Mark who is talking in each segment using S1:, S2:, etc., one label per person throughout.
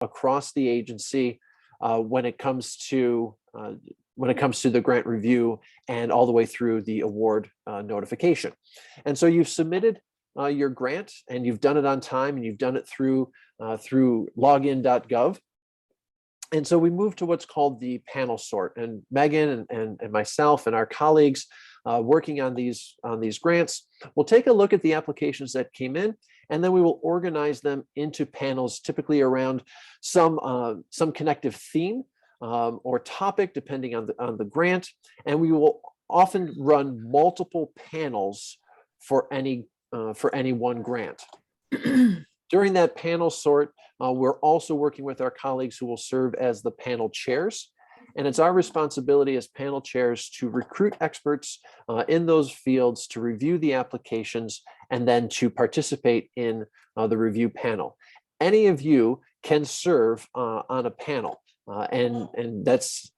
S1: across the agency when it comes to the grant review and all the way through the award notification. And so you've submitted your grant, and you've done it on time, and you've done it through login.gov. And so we move to what's called the panel sort, and Meaghan and myself and our colleagues working on these grants will take a look at the applications that came in, and then we will organize them into panels, typically around some connective theme or topic, depending on the grant. And we will often run multiple panels for any one grant. During that panel sort, we're also working with our colleagues who will serve as the panel chairs. And it's our responsibility as panel chairs to recruit experts in those fields, to review the applications, and then to participate in the review panel. Any of you can serve on a panel. And that's,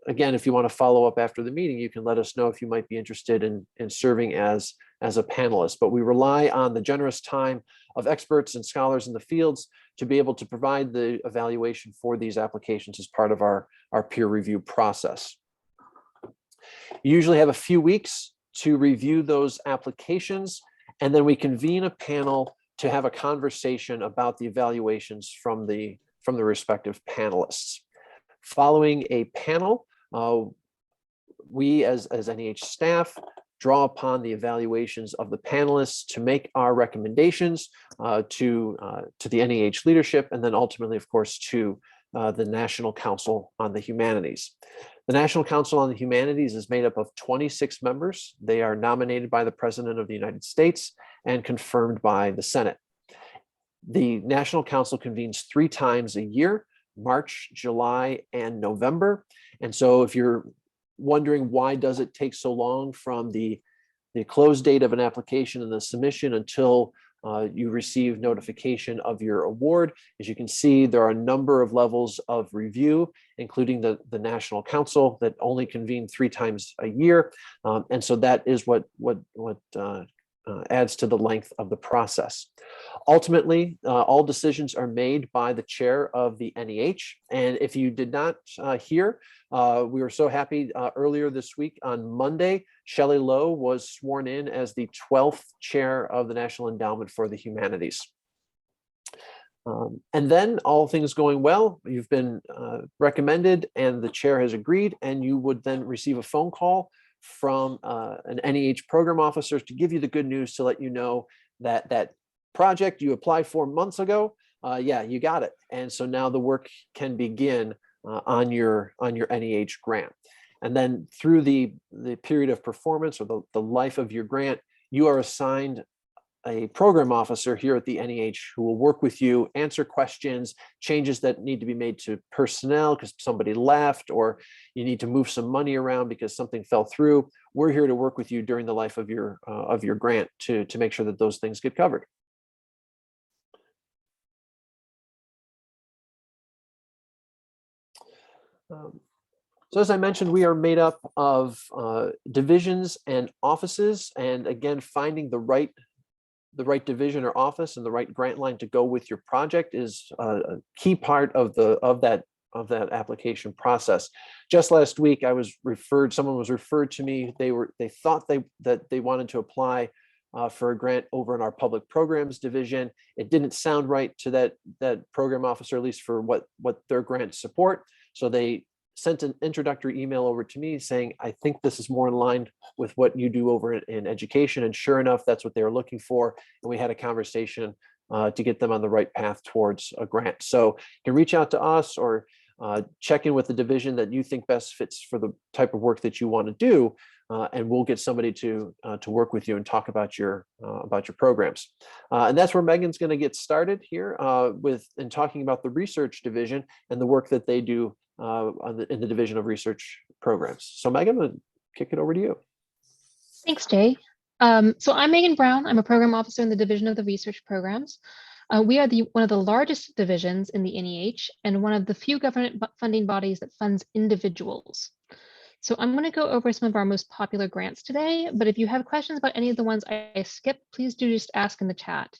S1: again, if you want to follow up after the meeting, you can let us know if you might be interested in serving as a panelist. But we rely on the generous time of experts and scholars in the fields to be able to provide the evaluation for these applications as part of our peer review process. You usually have a few weeks to review those applications, and then we convene a panel to have a conversation about the evaluations from the respective panelists. Following a panel, we as NEH staff draw upon the evaluations of the panelists to make our recommendations to the NEH leadership, and then ultimately, of course, to the National Council on the Humanities. The National Council on the Humanities is made up of 26 members. They are nominated by the President of the United States and confirmed by the Senate. The National Council convenes 3 times a year: March, July, and November. And so if you're wondering why does it take so long from the close date of an application and the submission until you receive notification of your award, as you can see, there are a number of levels of review, including the National Council that only convene 3 times a year. And so that is what adds to the length of the process. Ultimately, all decisions are made by the chair of the NEH. And if you did not hear, we were so happy earlier this week on Monday, Shelley Lowe was sworn in as the 12th chair of the National Endowment for the Humanities. And then, all things going well, you've been recommended and the chair has agreed, and you would then receive a phone call from an NEH program officer to give you the good news, to let you know that that project you applied for months ago, yeah, you got it. And so now the work can begin on your NEH grant. And then through the period of performance, or the life of your grant, you are assigned a program officer here at the NEH who will work with you, answer questions, changes that need to be made to personnel because somebody left, or you need to move some money around because something fell through. We're here to work with you during the life of your grant to make sure that those things get covered. So as I mentioned, we are made up of divisions and offices, and again, finding the right division or office and the right grant line to go with your project is a key part of that application process. Just last week, someone was referred to me. They thought that they wanted to apply for a grant over in our public programs division. It didn't sound right to that program officer, at least for what their grants support. So they sent an introductory email over to me saying, I think this is more in line with what you do over in education. And sure enough, that's what they were looking for. And we had a conversation to get them on the right path towards a grant. So you can reach out to us or check in with the division that you think best fits for the type of work that you want to do. And we'll get somebody to work with you and talk about your programs. And that's where Meaghan's going to get started here in talking about the research division and the work that they do in the Division of Research Programs. So Meaghan, I'm going to kick it over to you.
S2: Thanks, Jay. So I'm Meaghan Brown. I'm a program officer in the Division of the Research Programs. We are one of the largest divisions in the NEH and one of the few government funding bodies that funds individuals. So I'm going to go over some of our most popular grants today, but if you have questions about any of the ones I skipped, please do just ask in the chat.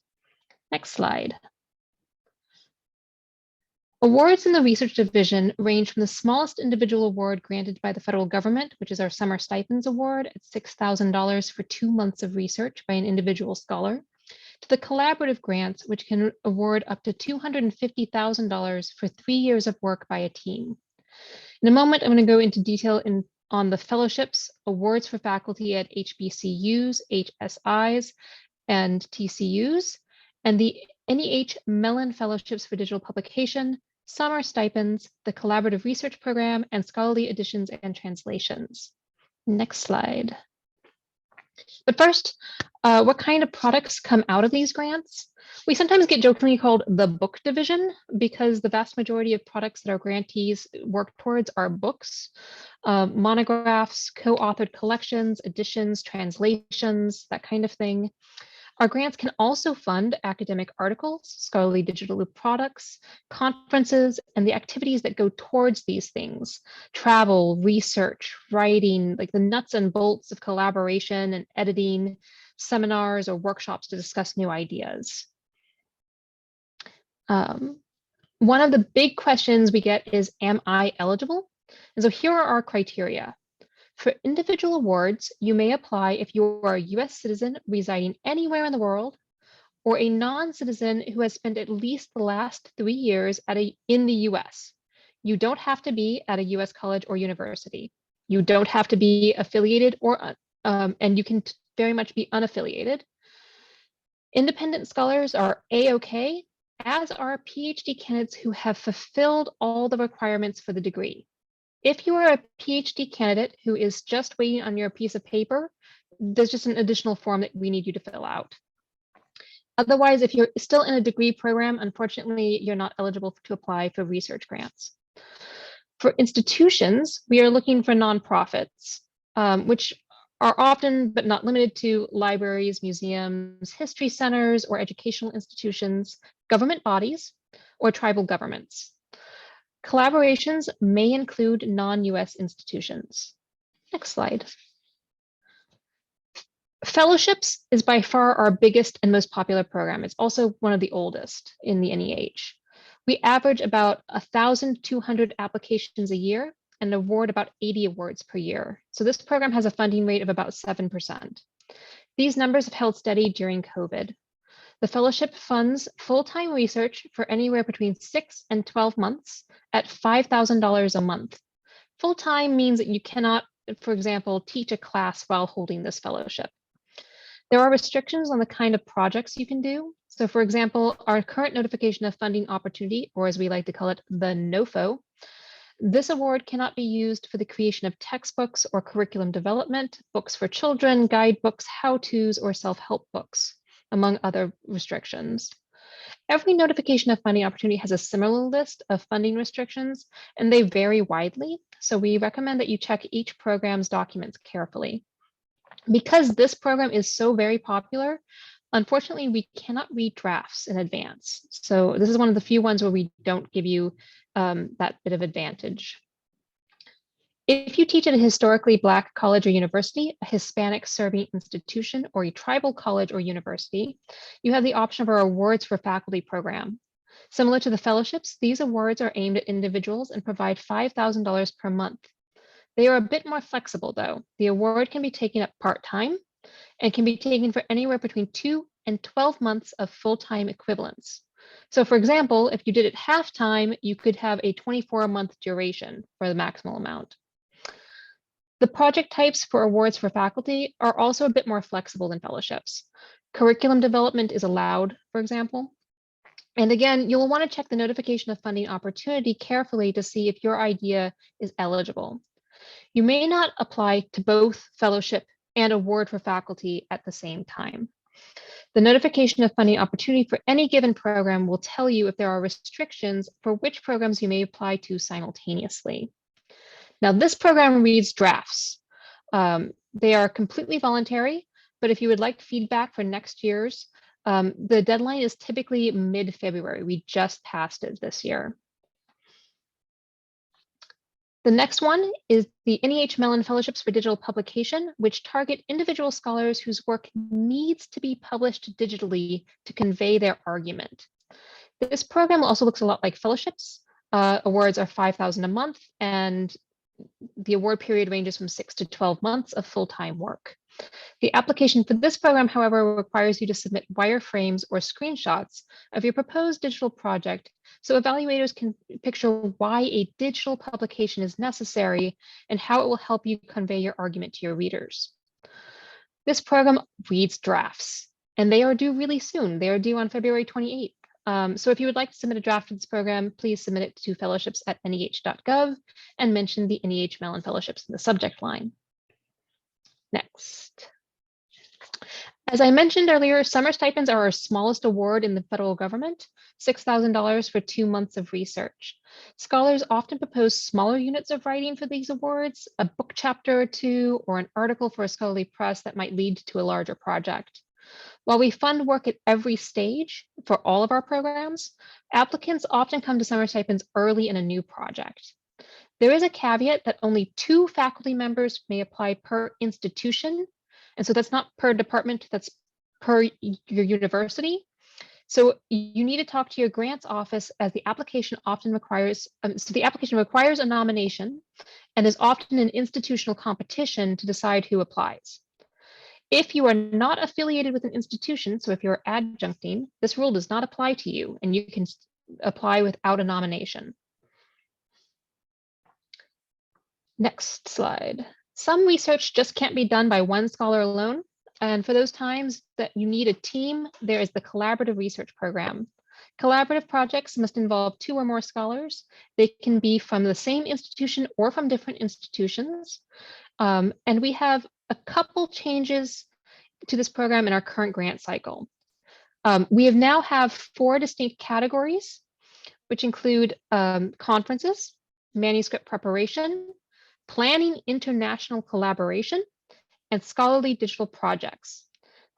S2: Next slide. Awards in the research division range from the smallest individual award granted by the federal government, which is our summer stipends award at $6,000 for 2 months of research by an individual scholar, to the collaborative grants, which can award up to $250,000 for 3 years of work by a team. In a moment, I'm going to go into detail on the fellowships, awards for faculty at HBCUs, HSIs, and TCUs, and the NEH Mellon Fellowships for Digital Publication, summer stipends, the Collaborative Research Program, and scholarly editions and translations. Next slide. But first, what kind of products come out of these grants? We sometimes get jokingly called the book division because the vast majority of products that our grantees work towards are books, monographs, co-authored collections, editions, translations, that kind of thing. Our grants can also fund academic articles, scholarly digital products, conferences, and the activities that go towards these things: travel, research, writing, like the nuts and bolts of collaboration and editing, seminars or workshops to discuss new ideas. One of the big questions we get is, am I eligible? And so here are our criteria. For individual awards, you may apply if you are a US citizen residing anywhere in the world, or a non-citizen who has spent at least the last 3 years in the US. You don't have to be at a US college or university. You don't have to be affiliated and you can very much be unaffiliated. Independent scholars are A-OK, as are PhD candidates who have fulfilled all the requirements for the degree. If you are a PhD candidate who is just waiting on your piece of paper, there's just an additional form that we need you to fill out. Otherwise, if you're still in a degree program, unfortunately, you're not eligible to apply for research grants. For institutions, we are looking for nonprofits, which are often but not limited to libraries, museums, history centers, or educational institutions, government bodies, or tribal governments. Collaborations may include non-US institutions. Next slide. Fellowships is by far our biggest and most popular program. It's also one of the oldest in the NEH. We average about 1,200 applications a year and award about 80 awards per year. So this program has a funding rate of about 7%. These numbers have held steady during COVID. The fellowship funds full-time research for anywhere between 6 and 12 months at $5,000 a month. Full-time means that you cannot, for example, teach a class while holding this fellowship. There are restrictions on the kind of projects you can do. So for example, our current notification of funding opportunity, or as we like to call it, the NOFO, this award cannot be used for the creation of textbooks or curriculum development, books for children, guidebooks, how-tos, or self-help books, among other restrictions. Every notification of funding opportunity has a similar list of funding restrictions, and they vary widely. So we recommend that you check each program's documents carefully. Because this program is so very popular, unfortunately, we cannot read drafts in advance. So this is one of the few ones where we don't give you that bit of advantage. If you teach at a historically Black college or university, a Hispanic serving institution, or a tribal college or university, you have the option of our awards for faculty program. Similar to the fellowships, these awards are aimed at individuals and provide $5,000 per month. They are a bit more flexible though. The award can be taken up part-time and can be taken for anywhere between 2 and 12 months of full-time equivalence. So for example, if you did it half-time, you could have a 24-month duration for the maximal amount. The project types for awards for faculty are also a bit more flexible than fellowships. Curriculum development is allowed, for example. And again, you'll want to check the notification of funding opportunity carefully to see if your idea is eligible. You may not apply to both fellowship and award for faculty at the same time. The notification of funding opportunity for any given program will tell you if there are restrictions for which programs you may apply to simultaneously. Now, this program reads drafts. They are completely voluntary, but if you would like feedback for next year's, the deadline is typically mid-February. We just passed it this year. The next one is the NEH Mellon Fellowships for Digital Publication, which target individual scholars whose work needs to be published digitally to convey their argument. This program also looks a lot like fellowships, Awards are $5,000 a month, and the award period ranges from 6 to 12 months of full-time work. The application for this program, however, requires you to submit wireframes or screenshots of your proposed digital project so evaluators can picture why a digital publication is necessary and how it will help you convey your argument to your readers. This program reads drafts, and they are due really soon. They are due on February 28th. So if you would like to submit a draft of this program, please submit it to fellowships@neh.gov and mention the NEH Mellon Fellowships in the subject line. Next. As I mentioned earlier, summer stipends are our smallest award in the federal government, $6,000 for 2 months of research. Scholars often propose smaller units of writing for these awards, a book chapter or two, or an article for a scholarly press that might lead to a larger project. While we fund work at every stage for all of our programs, applicants often come to summer stipends early in a new project. There is a caveat that only 2 faculty members may apply per institution. And so that's not per department, that's per your university. So you need to talk to your grants office, as the application often requires, the application requires a nomination and is often an institutional competition to decide who applies. If you are not affiliated with an institution, so if you're adjuncting, this rule does not apply to you and you can apply without a nomination. Next slide. Some research just can't be done by one scholar alone. And for those times that you need a team, there is the collaborative research program. Collaborative projects must involve 2 or more scholars. They can be from the same institution or from different institutions. And we have a couple changes to this program in our current grant cycle. We now have 4 distinct categories, which include conferences, manuscript preparation, planning international collaboration, and scholarly digital projects.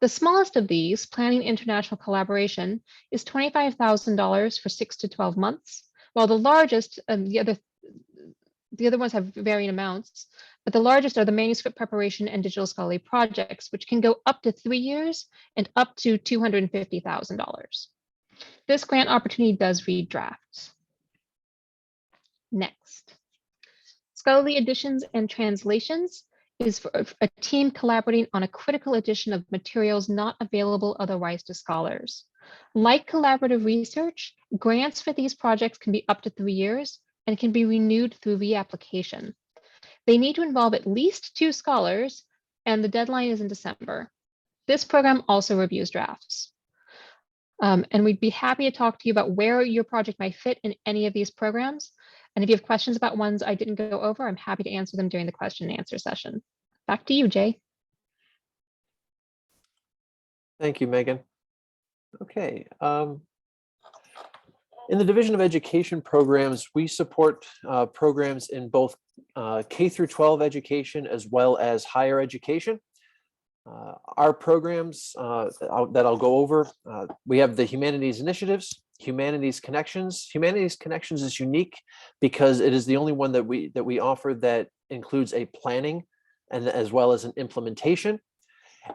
S2: The smallest of these, planning international collaboration, is $25,000 for 6 to 12 months, while the largest, the other ones have varying amounts, but the largest are the manuscript preparation and digital scholarly projects, which can go up to 3 years and up to $250,000. This grant opportunity does read drafts. Next. Scholarly editions and translations is for a team collaborating on a critical edition of materials not available otherwise to scholars. Like collaborative research, grants for these projects can be up to 3 years and can be renewed through reapplication. They need to involve at least 2 scholars, and the deadline is in December. This program also reviews drafts. And we'd be happy to talk to you about where your project might fit in any of these programs. And if you have questions about ones I didn't go over, I'm happy to answer them during the question and answer session. Back to you, Jay.
S1: Thank you, Meaghan. Okay. In the Division of Education programs, we support programs in both K through 12 education as well as higher education. Our programs that I'll go over, we have the Humanities Initiatives, Humanities Connections. Humanities Connections is unique because it is the only one that we offer that includes a planning and as well as an implementation.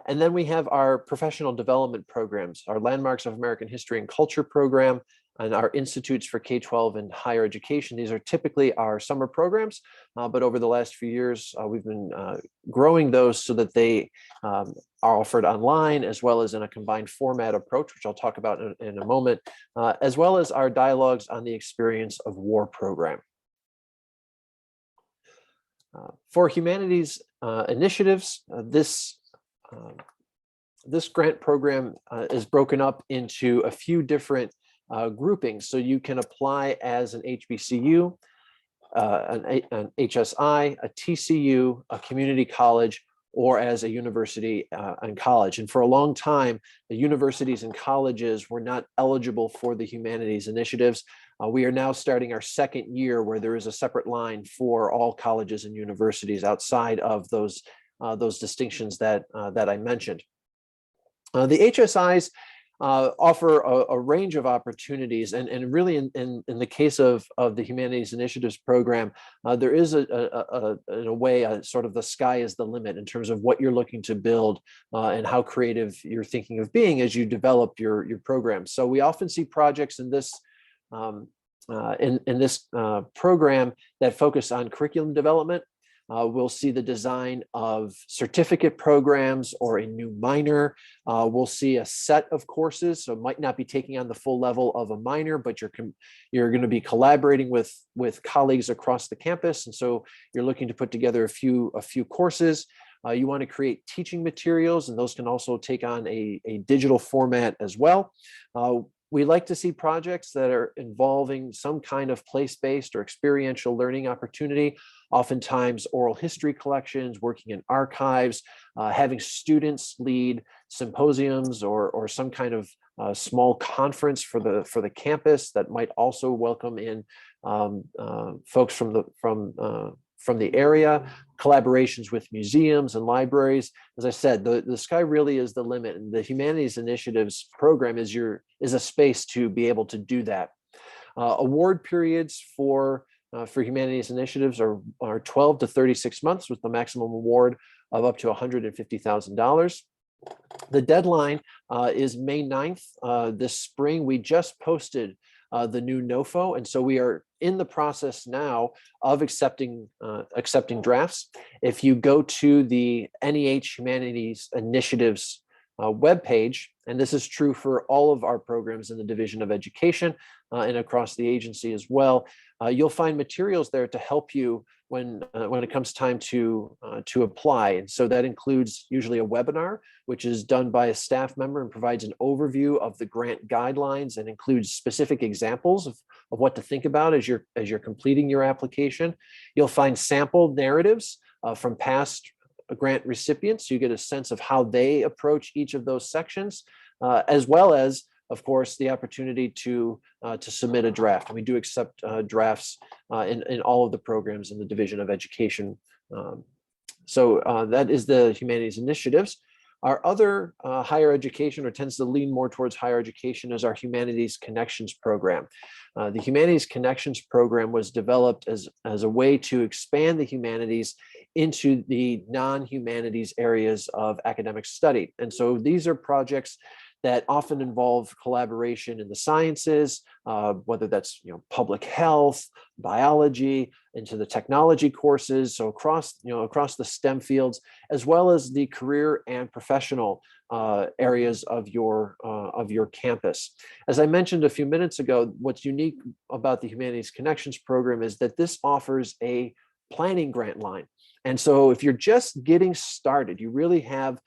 S1: And then we have our professional development programs, our Landmarks of American History and Culture program, and our Institutes for K-12 and Higher Education. These are typically our summer programs, but over the last few years, we've been growing those so that they are offered online as well as in a combined format approach, which I'll talk about in a moment, as well as our Dialogues on the Experience of War program. For humanities initiatives, this grant program is broken up into a few different groupings. So you can apply as an HBCU, an HSI, a TCU, a community college, or as a university and college. And for a long time, the universities and colleges were not eligible for the humanities initiatives. We are now starting our 2nd year where there is a separate line for all colleges and universities outside of those distinctions that I mentioned. The HSIs offer a range of opportunities, and really in the case of the Humanities Initiatives program, there is in a way sort of the sky is the limit in terms of what you're looking to build and how creative you're thinking of being as you develop your program. So we often see projects in this in this program that focus on curriculum development. We'll see the design of certificate programs or a new minor. We'll see a set of courses, so it might not be taking on the full level of a minor, but you're going to be collaborating with colleagues across the campus, and so you're looking to put together a few courses. You want to create teaching materials, and those can also take on a digital format as well. We like to see projects that are involving some kind of place-based or experiential learning opportunity, oftentimes oral history collections, working in archives, having students lead symposiums or some kind of small conference for the campus that might also welcome in folks from the area, collaborations with museums and libraries. As I said, the sky really is the limit, and the Humanities Initiatives program is a space to be able to do that. Award periods for Humanities Initiatives are 12 to 36 months with the maximum award of up to $150,000. The deadline is May 9th. This spring, we just posted the new NOFO, and so we are in the process now of accepting drafts. If you go to the NEH Humanities Initiatives webpage, and this is true for all of our programs in the Division of Education and across the agency as well, you'll find materials there to help you when it comes time to apply. And so that includes usually a webinar, which is done by a staff member and provides an overview of the grant guidelines and includes specific examples of what to think about as you're completing your application. You'll find sample narratives from past grant recipients, so you get a sense of how they approach each of those sections, as well as, of course, the opportunity to submit a draft. And we do accept drafts in all of the programs in the Division of Education. So that is the Humanities Initiatives. Our other higher education, or tends to lean more towards higher education, is our Humanities Connections program. The Humanities Connections program was developed as a way to expand the humanities into the non-humanities areas of academic study. And so these are projects that often involve collaboration in the sciences, whether that's public health, biology, into the technology courses, so across the STEM fields, as well as the career and professional areas of your campus. As I mentioned a few minutes ago, what's unique about the Humanities Connections program is that this offers a planning grant line. And so if you're just getting started, you really have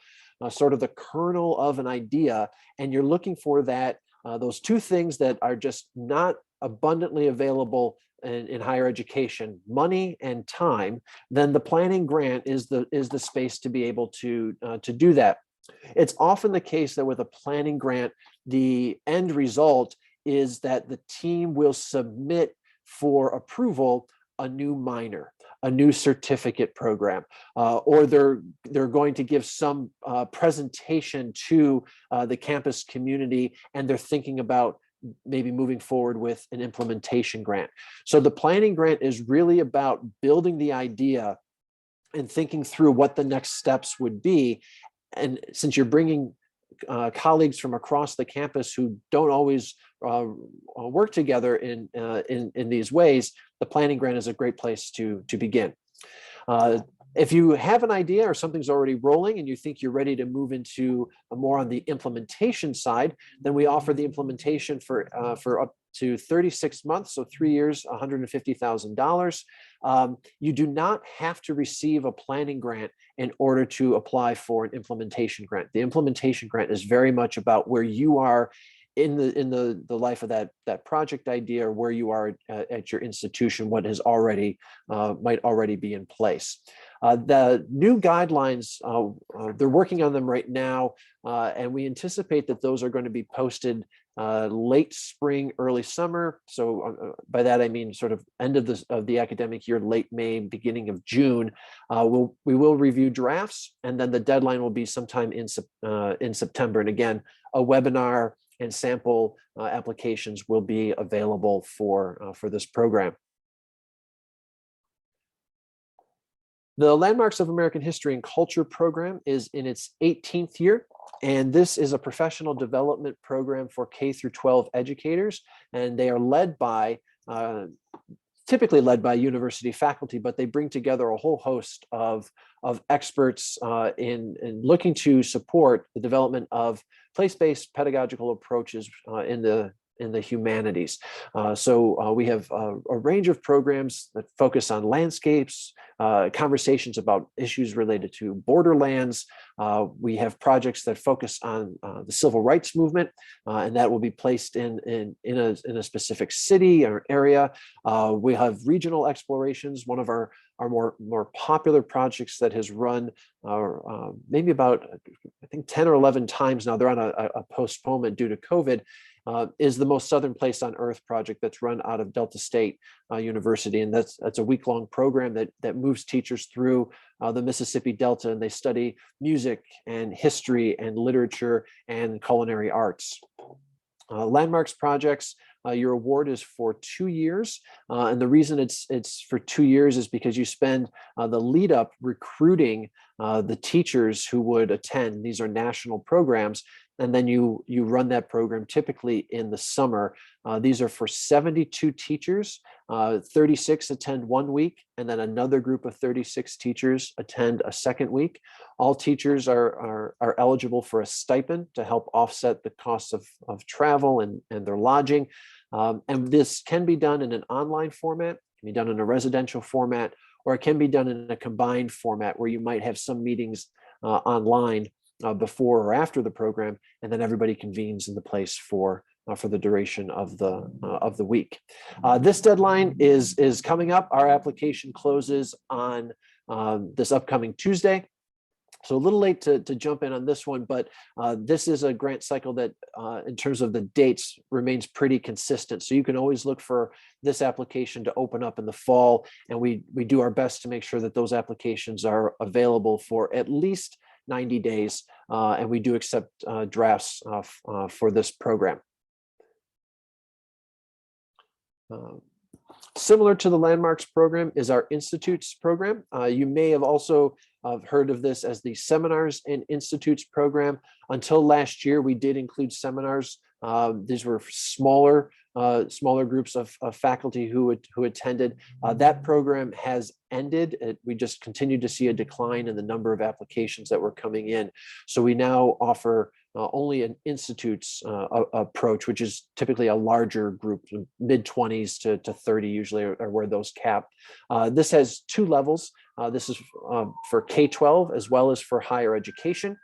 S1: sort of the kernel of an idea, and you're looking for those two things that are just not abundantly available in higher education, money and time, then the planning grant is the space to be able to do that. It's often the case that with a planning grant, the end result is that the team will submit for approval a new minor, a new certificate program, or they're going to give some presentation to the campus community, and they're thinking about maybe moving forward with an implementation grant. So the planning grant is really about building the idea and thinking through what the next steps would be. And since you're bringing colleagues from across the campus who don't always work together in these ways, the planning grant is a great place to begin. If you have an idea or something's already rolling and you think you're ready to move into more on the implementation side, then we offer the implementation for up to 36 months, so 3 years, $150,000. You do not have to receive a planning grant in order to apply for an implementation grant. The implementation grant is very much about where you are in the life of that project idea, or where you are at your institution, what has already might already be in place. The new guidelines, they're working on them right now, and we anticipate that those are going to be posted late spring, early summer. So by that I mean sort of end of the academic year, late May, beginning of June. We will review drafts, and then the deadline will be sometime in September. And again, a webinar and sample applications will be available for this program. The Landmarks of American History and Culture program is in its 18th year, and this is a professional development program for K through 12 educators, and they are led by typically led by university faculty, but they bring together a whole host of experts in looking to support the development of place-based pedagogical approaches in the humanities. So we have a range of programs that focus on landscapes, conversations about issues related to borderlands. We have projects that focus on the civil rights movement, and that will be placed in a specific city or area. We have regional explorations. One of our more popular projects that has run maybe about, I think, 10 or 11 times now. They're on a postponement due to COVID. Is the Most Southern Place on Earth project that's run out of Delta State University. And that's a week-long program that moves teachers through the Mississippi Delta, and they study music and history and literature and culinary arts. Landmarks projects, your award is for 2 years. And the reason it's for 2 years is because you spend the lead up recruiting the teachers who would attend. These are national programs. And then you run that program typically in the summer. These are for 72 teachers. 36 attend 1 week, and then another group of 36 teachers attend a second week. All teachers are eligible for a stipend to help offset the costs of travel and their lodging. And this can be done in an online format, can be done in a residential format, or it can be done in a combined format where you might have some meetings online before or after the program, and then everybody convenes in the place for the duration of the week. This deadline is coming up. Our application closes on this upcoming Tuesday. So a little late to jump in on this one, but this is a grant cycle that in terms of the dates remains pretty consistent. So you can always look for this application to open up in the fall, and we do our best to make sure that those applications are available for at least 90 days, and we do accept drafts for this program. Similar to the Landmarks program is our Institutes program. You may have also heard of this as the Seminars and Institutes program. Until last year, we did include seminars. These were smaller groups of faculty who attended. That program has ended. We just continued to see a decline in the number of applications that were coming in. So we now offer only an Institutes approach, which is typically a larger group, mid-20s to 30 usually are where those cap. This has 2 levels. This is for K-12 as well as for higher education.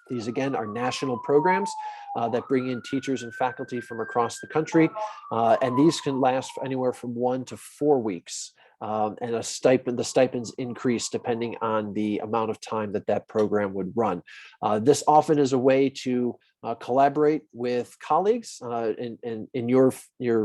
S1: These, again, are national programs that bring in teachers and faculty from across the country. And these can last anywhere from 1 to 4 weeks. And the stipends increase depending on the amount of time that program would run. This often is a way to collaborate with colleagues in your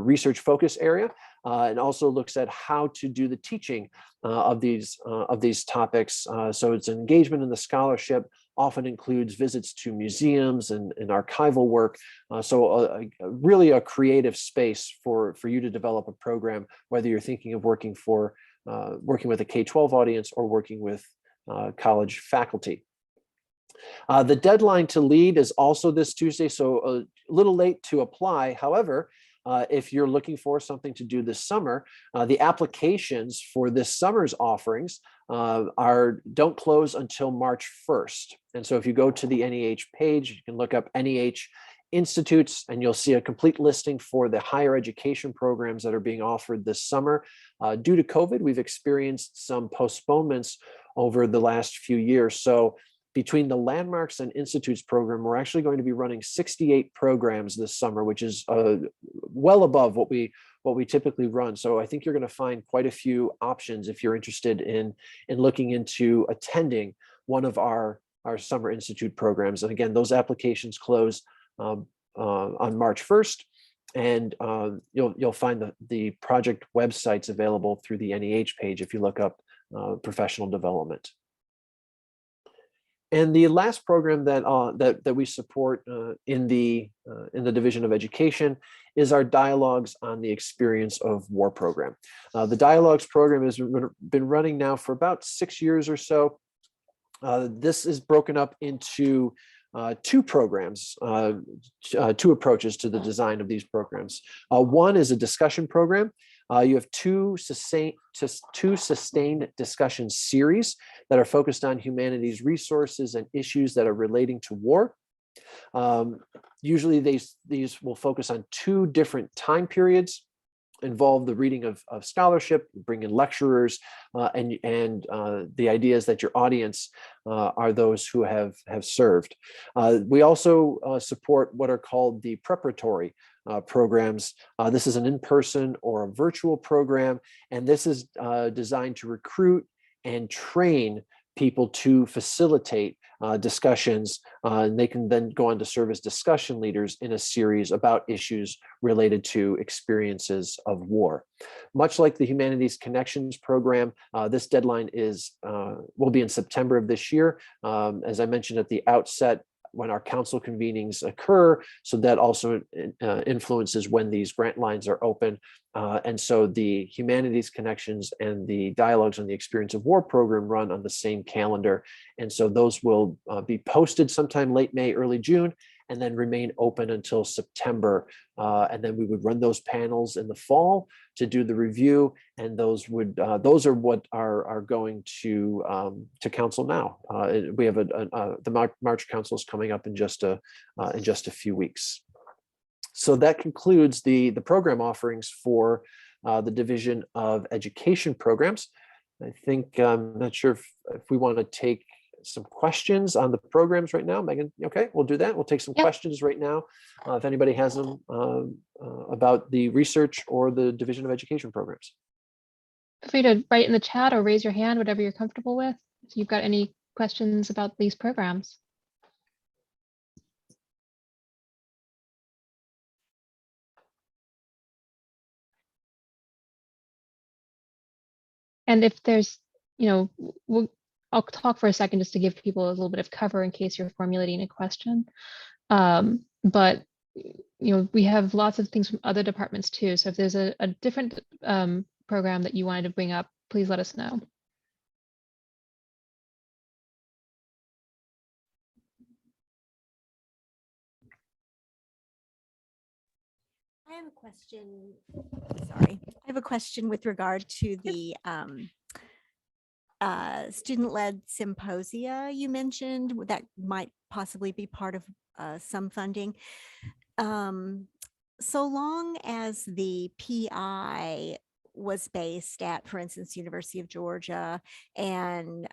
S1: research focus area, and also looks at how to do the teaching of these topics. So it's engagement in the scholarship, often includes visits to museums and archival work. So really a creative space for you to develop a program, whether you're thinking of working with a K-12 audience or working with college faculty. The deadline to lead is also this Tuesday, so a little late to apply. However, if you're looking for something to do this summer, the applications for this summer's offerings don't close until March 1st. And so if you go to the NEH page, you can look up NEH Institutes, and you'll see a complete listing for the higher education programs that are being offered this summer. Due to COVID, we've experienced some postponements over the last few years. So between the Landmarks and Institutes program, we're actually going to be running 68 programs this summer, which is well above what we typically run. So I think you're going to find quite a few options if you're interested in looking into attending one of our Summer Institute programs. And again, those applications close on March 1st. And you'll find the project websites available through the NEH page if you look up professional development. And the last program that we support in the Division of Education is our Dialogues on the Experience of War program. The Dialogues program has been running now for about 6 years or so. This is broken up into two programs, two approaches to the design of these programs. One is a discussion program. You have two sustained discussion series that are focused on humanities resources and issues that are relating to war. Usually these will focus on two different time periods, involve the reading of scholarship, bring in lecturers, and the idea is that your audience are those who have served. We also support what are called the preparatory programs. This is an in-person or a virtual program, and this is designed to recruit and train people to facilitate discussions, and they can then go on to serve as discussion leaders in a series about issues related to experiences of war. Much like the Humanities Connections program, this deadline will be in September of this year. As I mentioned at the outset, when our council convenings occur, so that also influences when these grant lines are open. And so the Humanities Connections and the Dialogues on the Experience of War program run on the same calendar. And so those will be posted sometime late May, early June, and then remain open until September. And then we would run those panels in the fall to do the review. And those are what are going to council now. We have the March Council is coming up in just a few weeks. So that concludes the program offerings for the Division of Education Programs. I think I'm not sure if we want to take some questions on the programs right now. Meaghan, okay, we'll do that. We'll take some questions right now. If anybody has them about the research or the Division of Education Programs.
S2: Feel free to write in the chat or raise your hand, whatever you're comfortable with, if you've got any questions about these programs. And if there's, I'll talk for a second just to give people a little bit of cover in case you're formulating a question. But we have lots of things from other departments too. So if there's a different program that you wanted to bring up, please let us know.
S3: I have a question. Sorry, I have a question with regard to the student-led symposia you mentioned that might possibly be part of some funding. So long as the PI was based at, for instance, University of Georgia, and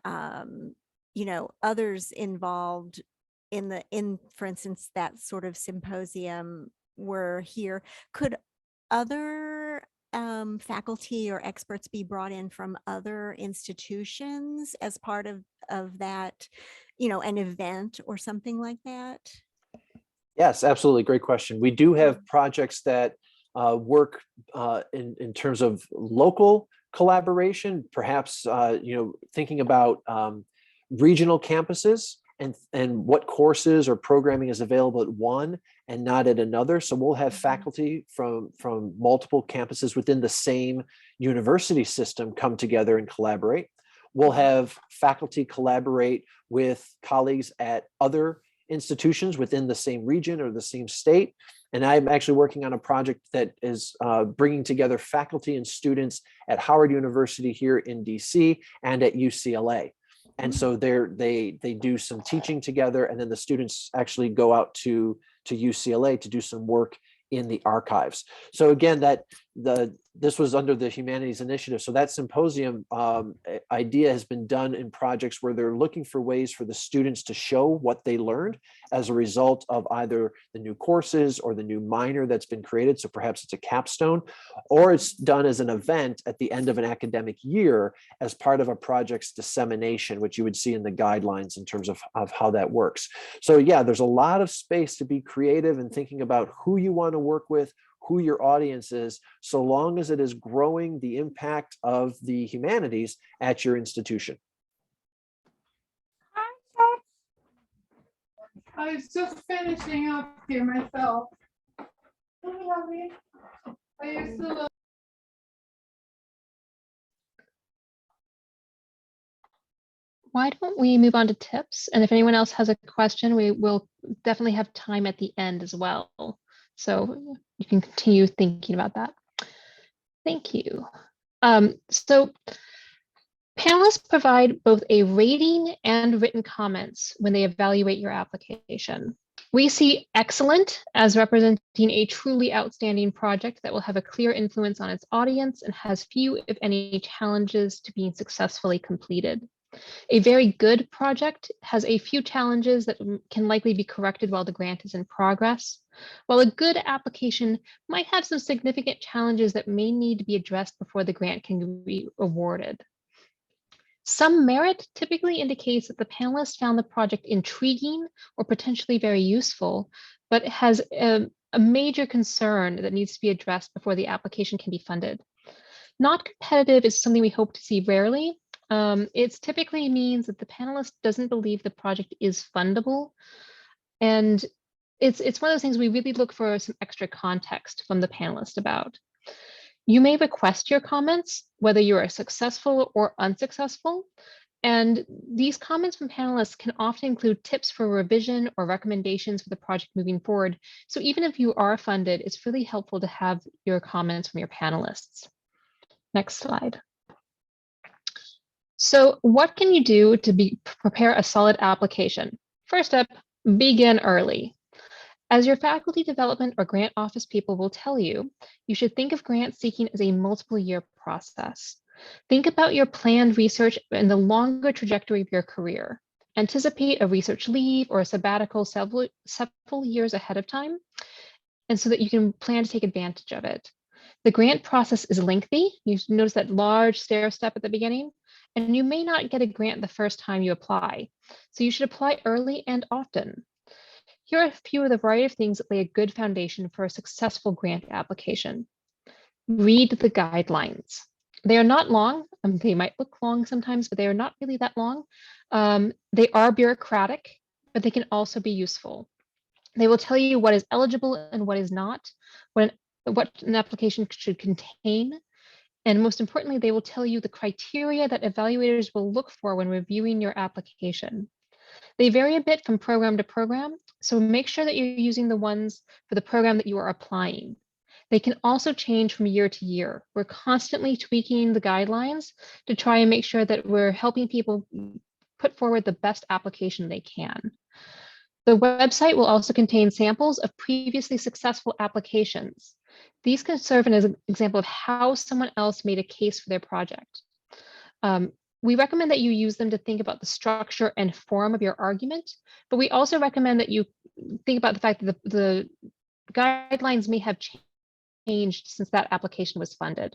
S3: others involved in, for instance, that sort of symposium were here, could other faculty or experts be brought in from other institutions as part of that, an event or something like that?
S1: Yes, absolutely. Great question. We do have projects that work in terms of local collaboration, perhaps, thinking about regional campuses and what courses or programming is available at one and not at another. So we'll have faculty from multiple campuses within the same university system come together and collaborate. We'll have faculty collaborate with colleagues at other institutions within the same region or the same state. And I'm actually working on a project that is bringing together faculty and students at Howard University here in DC and at UCLA. And so they do some teaching together, and then the students actually go out to UCLA to do some work in the archives. So again, this was under the Humanities Initiative. So that symposium idea has been done in projects where they're looking for ways for the students to show what they learned as a result of either the new courses or the new minor that's been created. So perhaps it's a capstone, or it's done as an event at the end of an academic year as part of a project's dissemination, which you would see in the guidelines in terms of how that works. So yeah, there's a lot of space to be creative and thinking about who you want to work with, who your audience is, so long as it is growing the impact of the humanities at your institution.
S4: I was just finishing up here myself.
S2: why don't we move on to tips? And if anyone else has a question, we will definitely have time at the end as well. So you can continue thinking about that. Thank you. So panelists provide both a rating and written comments when they evaluate your application. We see excellent as representing a truly outstanding project that will have a clear influence on its audience and has few, if any, challenges to being successfully completed. A very good project has a few challenges that can likely be corrected while the grant is in progress, while a good application might have some significant challenges that may need to be addressed before the grant can be awarded. Some merit typically indicates that the panelists found the project intriguing or potentially very useful, but has a major concern that needs to be addressed before the application can be funded. Not competitive is something we hope to see rarely. It typically means that the panelist doesn't believe the project is fundable. And it's one of those things we really look for some extra context from the panelist about. You may request your comments, whether you are successful or unsuccessful. And these comments from panelists can often include tips for revision or recommendations for the project moving forward. So even if you are funded, it's really helpful to have your comments from your panelists. Next slide. So what can you do to prepare a solid application? First up, begin early. As your faculty development or grant office people will tell you, you should think of grant seeking as a multiple year process. Think about your planned research and the longer trajectory of your career. Anticipate a research leave or a sabbatical several years ahead of time, and so that you can plan to take advantage of it. The grant process is lengthy. You notice that large stair step at the beginning, and you may not get a grant the first time you apply. So you should apply early and often. Here are a few of the variety of things that lay a good foundation for a successful grant application. Read the guidelines. They are not long. They might look long sometimes, but they are not really that long. They are bureaucratic, but they can also be useful. They will tell you what is eligible and what is not, what an application should contain, and most importantly, they will tell you the criteria that evaluators will look for when reviewing your application. They vary a bit from program to program, so make sure that you're using the ones for the program that you are applying. They can also change from year to year. We're constantly tweaking the guidelines to try and make sure that we're helping people put forward the best application they can. The website will also contain samples of previously successful applications. These can serve as an example of how someone else made a case for their project. We recommend that you use them to think about the structure and form of your argument, but we also recommend that you think about the fact that the guidelines may have changed since that application was funded.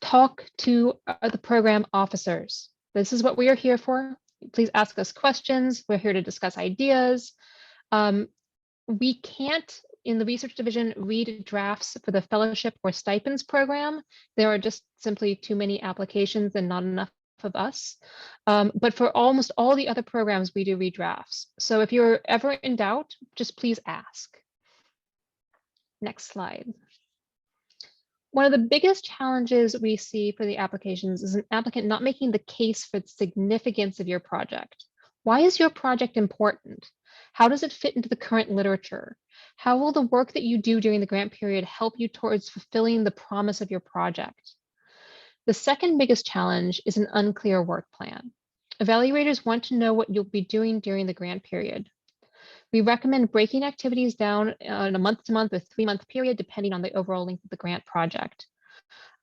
S2: Talk to the program officers. This is what we are here for. Please ask us questions. We're here to discuss ideas. We can't, in the research division, read drafts for the fellowship or stipends program. There are just simply too many applications and not enough of us. But for almost all the other programs, we do read drafts. So if you're ever in doubt, just please ask. Next slide. One of the biggest challenges we see for the applications is an applicant not making the case for the significance of your project. Why is your project important? How does it fit into the current literature? How will the work that you do during the grant period help you towards fulfilling the promise of your project? The second biggest challenge is an unclear work plan. Evaluators want to know what you'll be doing during the grant period. We recommend breaking activities down on a month-to-month or 3-month period, depending on the overall length of the grant project.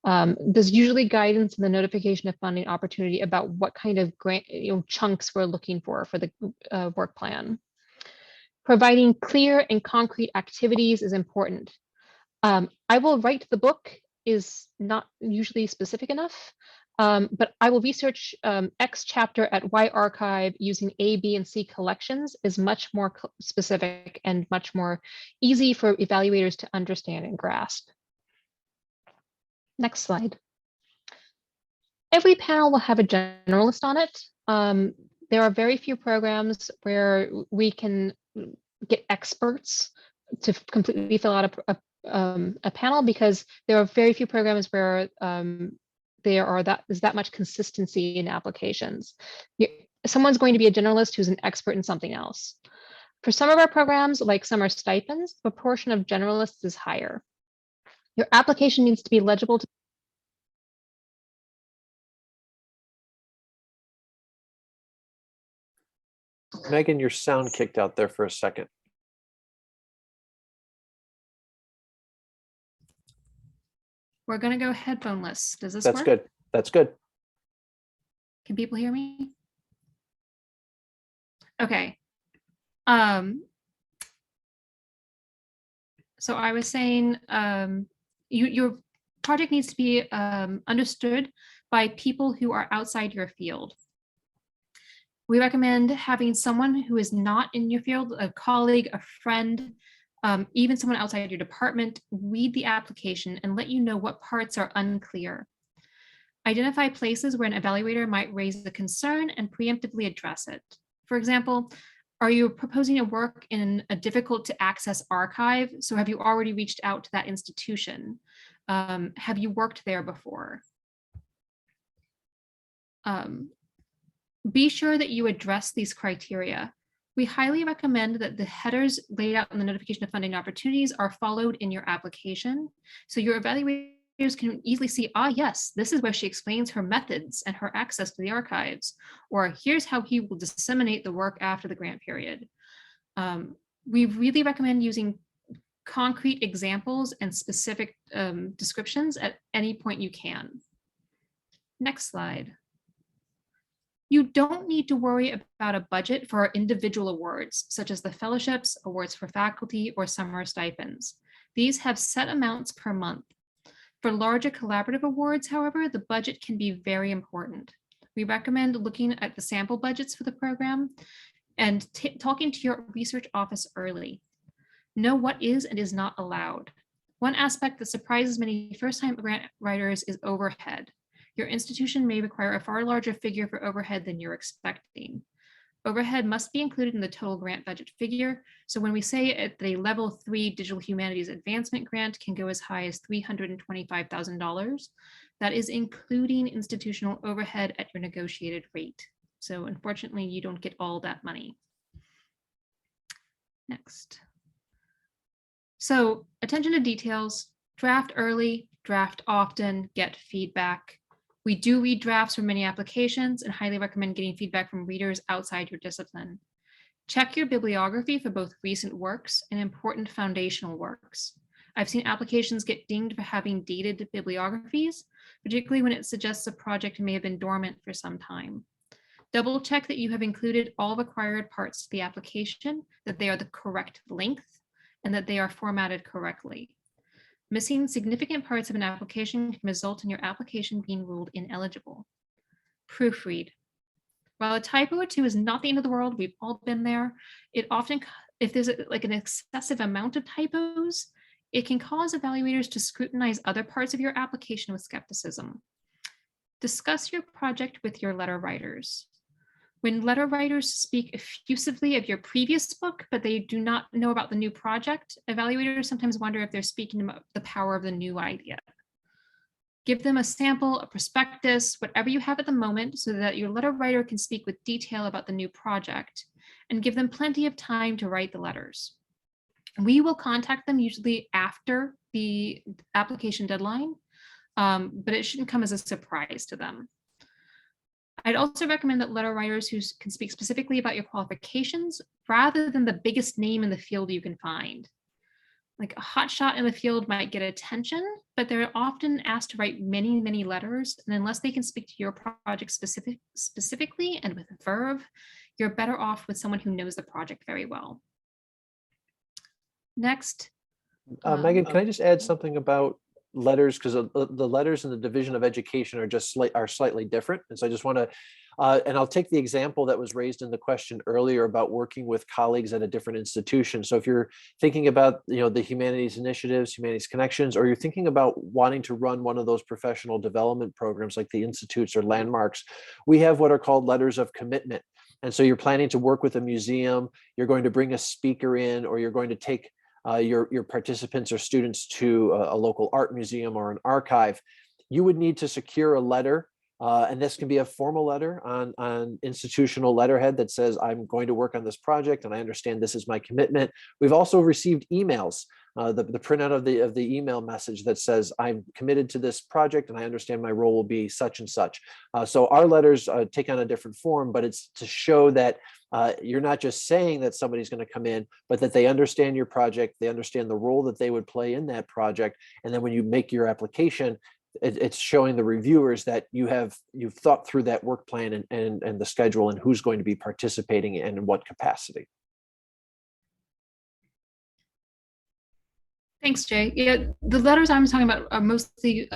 S2: There's usually guidance in the notification of funding opportunity about what kind of grant chunks we're looking for the work plan. Providing clear and concrete activities is important. I will write the book is not usually specific enough. But I will research X chapter at Y archive using A, B, and C collections is much more specific and much more easy for evaluators to understand and grasp. Next slide. Every panel will have a generalist on it. There are very few programs where we can get experts to completely fill out a panel, because there are very few programs where there is that much consistency in applications. someone's going to be a generalist who's an expert in something else. For some of our programs, like summer stipends, the proportion of generalists is higher. Your application needs to be legible to
S1: Megan, your sound kicked out there for a second.
S5: We're going to go headphoneless. Does this
S1: That's
S5: work?
S1: good. That's good.
S5: Can people hear me? Okay. So I was saying your project needs to be understood by people who are outside your field. We recommend having someone who is not in your field, a colleague, a friend, even someone outside your department, read the application and let you know what parts are unclear. Identify places where an evaluator might raise a concern and preemptively address it. For example, are you proposing a work in a difficult to access archive? So have you already reached out to that institution? Have you worked there before? Be sure that you address these criteria. We highly recommend that the headers laid out in the notification of funding opportunities are followed in your application. So your evaluators can easily see, yes, this is where she explains her methods and her access to the archives, or here's how he will disseminate the work after the grant period. We really recommend using concrete examples and specific descriptions at any point you can. Next slide. You don't need to worry about a budget for individual awards, such as the fellowships, awards for faculty, or summer stipends. These have set amounts per month. For larger collaborative awards, however, the budget can be very important. We recommend looking at the sample budgets for the program and talking to your research office early. Know what is and is not allowed. One aspect that surprises many first-time grant writers is overhead. Your institution may require a far larger figure for overhead than you're expecting. Overhead must be included in the total grant budget figure. So when we say at the level 3 digital humanities advancement grant can go as high as $325,000, that is including institutional overhead at your negotiated rate. So unfortunately, you don't get all that money. Next. So attention to details, draft early, draft often, get feedback. We do read drafts from many applications and highly recommend getting feedback from readers outside your discipline. Check your bibliography for both recent works and important foundational works. I've seen applications get dinged for having dated bibliographies, particularly when it suggests a project may have been dormant for some time. Double check that you have included all required parts to the application, that they are the correct length, and that they are formatted correctly. Missing significant parts of an application can result in your application being ruled ineligible. Proofread. While a typo or two is not the end of the world, we've all been there, it often, if there's like an excessive amount of typos, it can cause evaluators to scrutinize other parts of your application with skepticism. Discuss your project with your letter writers. When letter writers speak effusively of your previous book, but they do not know about the new project, evaluators sometimes wonder if they're speaking about the power of the new idea. Give them a sample, a prospectus, whatever you have at the moment, so that your letter writer can speak with detail about the new project, and give them plenty of time to write the letters. We will contact them usually after the application deadline, but it shouldn't come as a surprise to them. I'd also recommend that letter writers who can speak specifically about your qualifications rather than the biggest name in the field you can find. Like a hotshot in the field might get attention, but they're often asked to write many, many letters. And unless they can speak to your project specifically and with verve, you're better off with someone who knows the project very well. Next.
S1: Megan, can I just add something about letters, because the letters in the Division of Education are just slightly different. And so I just want to, and I'll take the example that was raised in the question earlier about working with colleagues at a different institution. So if you're thinking about, the humanities initiatives, humanities connections, or you're thinking about wanting to run one of those professional development programs like the institutes or landmarks, we have what are called letters of commitment. And so you're planning to work with a museum, you're going to bring a speaker in, or you're going to take your participants or students to a local art museum or an archive. You would need to secure a letter And this can be a formal letter on institutional letterhead that says, I'm going to work on this project and I understand this is my commitment. We've also received emails, the printout of the email message that says, I'm committed to this project and I understand my role will be such and such. So our letters take on a different form, but it's to show that you're not just saying that somebody's going to come in, but that they understand your project, they understand the role that they would play in that project. And then when you make your application, it's showing the reviewers that you've thought through that work plan and the schedule and who's going to be participating and in what capacity.
S5: Thanks, Jay. Yeah, the letters I'm talking about are mostly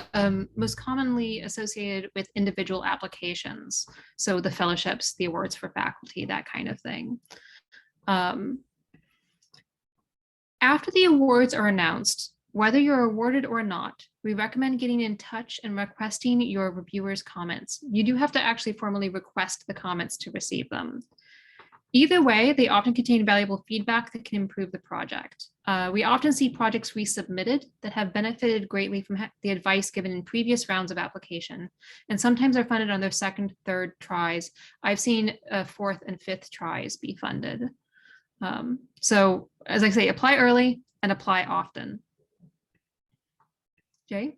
S5: most commonly associated with individual applications. So the fellowships, the awards for faculty, that kind of thing. After the awards are announced, whether you're awarded or not, we recommend getting in touch and requesting your reviewers' comments. You do have to actually formally request the comments to receive them. Either way, they often contain valuable feedback that can improve the project. We often see projects resubmitted that have benefited greatly from the advice given in previous rounds of application, and sometimes are funded on their second, third tries. I've seen fourth and fifth tries be funded. So as I say, apply early and apply often. Jay?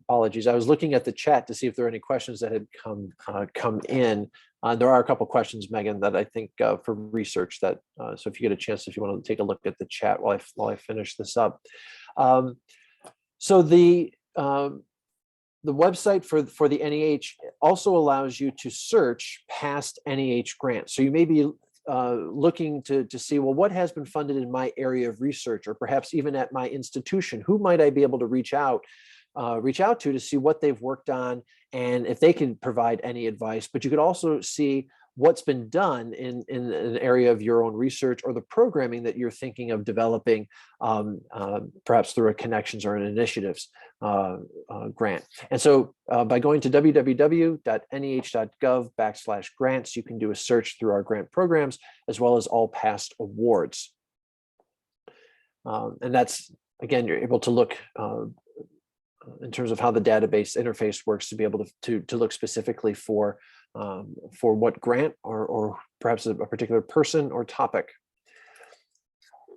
S1: Apologies. I was looking at the chat to see if there are any questions that had come in. There are a couple of questions, Meaghan, that I think for research that, so if you get a chance, if you want to take a look at the chat while I finish this up. So the website for the NEH also allows you to search past NEH grants. So you may be looking to see, well, what has been funded in my area of research, or perhaps even at my institution? Who might I be able to reach out to see what they've worked on and if they can provide any advice? But you could also see what's been done in an area of your own research or the programming that you're thinking of developing, perhaps through a connections or an initiatives grant. And so by going to www.neh.gov/grants, you can do a search through our grant programs as well as all past awards. And that's, again, you're able to look in terms of how the database interface works to be able to look specifically for what grant or perhaps a particular person or topic.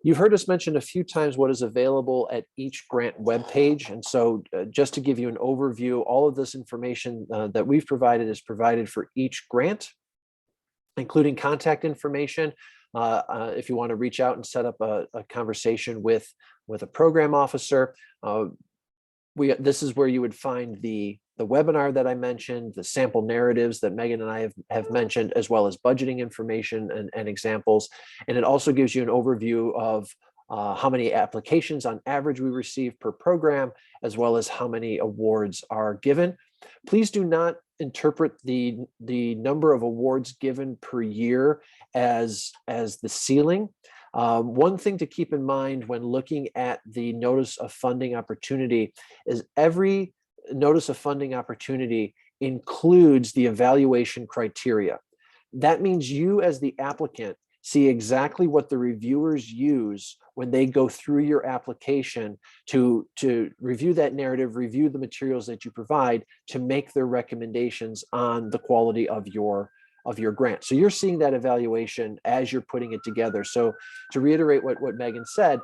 S1: You've heard us mention a few times what is available at each grant webpage. And so just to give you an overview, all of this information that we've provided is provided for each grant, including contact information. If you want to reach out and set up a conversation with a program officer, this is where you would find the webinar that I mentioned, the sample narratives that Meaghan and I have mentioned, as well as budgeting information and examples. And it also gives you an overview of how many applications on average we receive per program, as well as how many awards are given. Please do not interpret the number of awards given per year as the ceiling. One thing to keep in mind when looking at the notice of funding opportunity is every notice of funding opportunity includes the evaluation criteria. That means you as the applicant see exactly what the reviewers use when they go through your application to review that narrative, review the materials that you provide to make their recommendations on the quality of your grant. So you're seeing that evaluation as you're putting it together. So to reiterate what Meaghan said,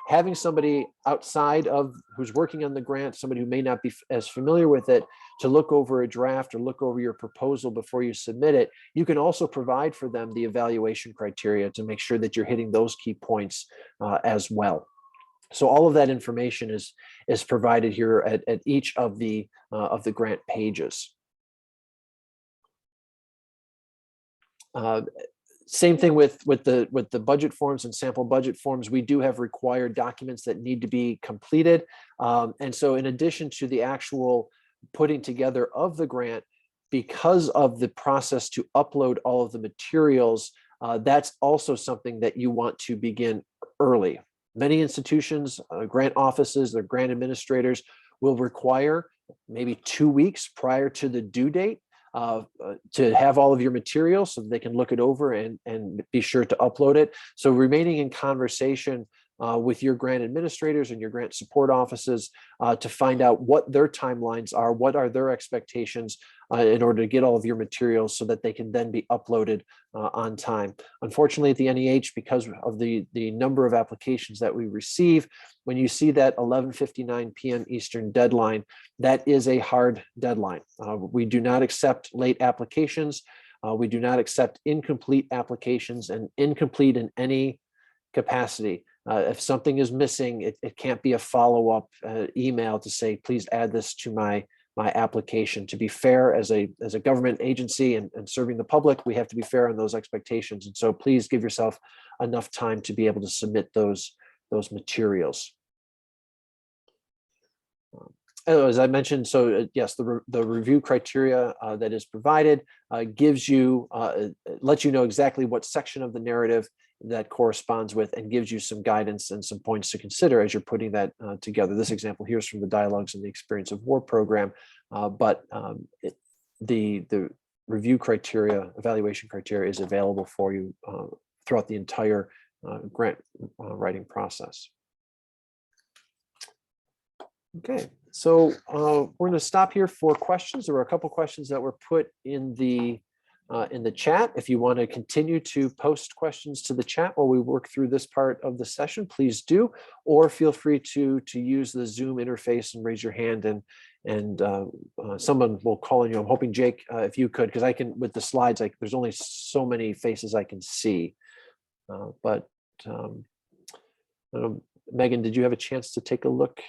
S1: having somebody outside of who's working on the grant, somebody who may not be as familiar with it, to look over a draft or look over your proposal before you submit it, you can also provide for them the evaluation criteria to make sure that you're hitting those key points as well. So all of that information is provided here at each of the grant pages. Same thing with the budget forms and sample budget forms. We do have required documents that need to be completed. And so in addition to the actual putting together of the grant, because of the process to upload all of the materials, that's also something that you want to begin early. Many institutions, grant offices, their grant administrators will require maybe 2 weeks prior to the due date to have all of your material so that they can look it over and be sure to upload it. So remaining in conversation with your grant administrators and your grant support offices to find out what their timelines are, what are their expectations in order to get all of your materials so that they can then be uploaded on time. Unfortunately, at the NEH, because of the number of applications that we receive, when you see that 11:59 p.m. Eastern deadline, that is a hard deadline. We do not accept late applications. We do not accept incomplete applications, and incomplete in any capacity. If something is missing, it can't be a follow-up email to say, please add this to my application. To be fair, as a government agency and serving the public, we have to be fair on those expectations. And so please give yourself enough time to be able to submit those materials. As I mentioned, so yes, the review criteria that is provided gives you, lets you know exactly what section of the narrative that corresponds with, and gives you some guidance and some points to consider as you're putting that together. This example here is from the Dialogues and the Experience of War program, but the review criteria, evaluation criteria is available for you throughout the entire grant writing process. Okay, so we're going to stop here for questions. There were a couple questions that were put in the chat. If you want to continue to post questions to the chat while we work through this part of the session, please do, or feel free to use the Zoom interface and raise your hand, and someone will call on you. I'm hoping, Jake, if you could, because I can, with the slides, there's only so many faces I can see. But Meaghan, did you have a chance to take a look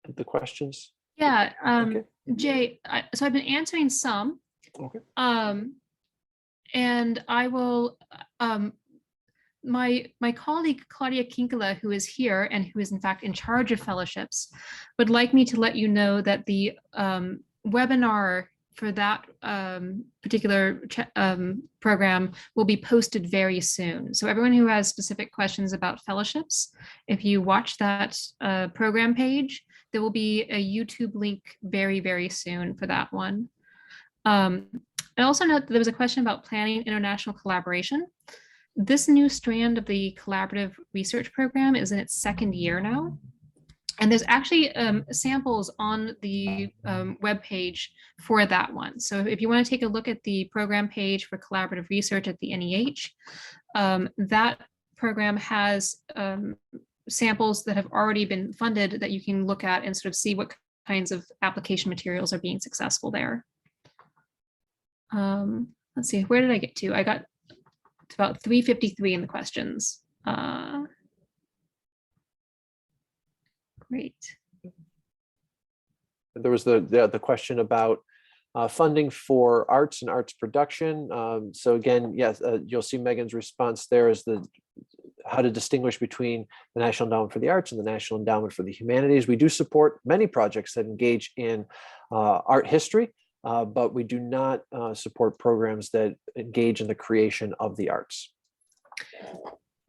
S1: at the questions?
S5: Yeah,
S1: Okay.
S5: Jay, so I've been answering some.
S1: Okay.
S5: And I will, my colleague Claudia Kinkala, who is here and who is in fact in charge of fellowships, would like me to let you know that the webinar for that particular program will be posted very soon. So everyone who has specific questions about fellowships, if you watch that program page, there will be a YouTube link very, very soon for that one. I also note that there was a question about planning international collaboration. This new strand of the collaborative research program is in its second year now. And there's actually samples on the webpage for that one. So if you want to take a look at the program page for collaborative research at the NEH, that program has samples that have already been funded that you can look at and sort of see what kinds of application materials are being successful there. Let's see, where did I get to? I got to about 353 in the questions. Great.
S1: There was the question about funding for arts and arts production. So again, yes, you'll see Meaghan's response there is how to distinguish between the National Endowment for the Arts and the National Endowment for the Humanities. We do support many projects that engage in art history, but we do not support programs that engage in the creation of the arts.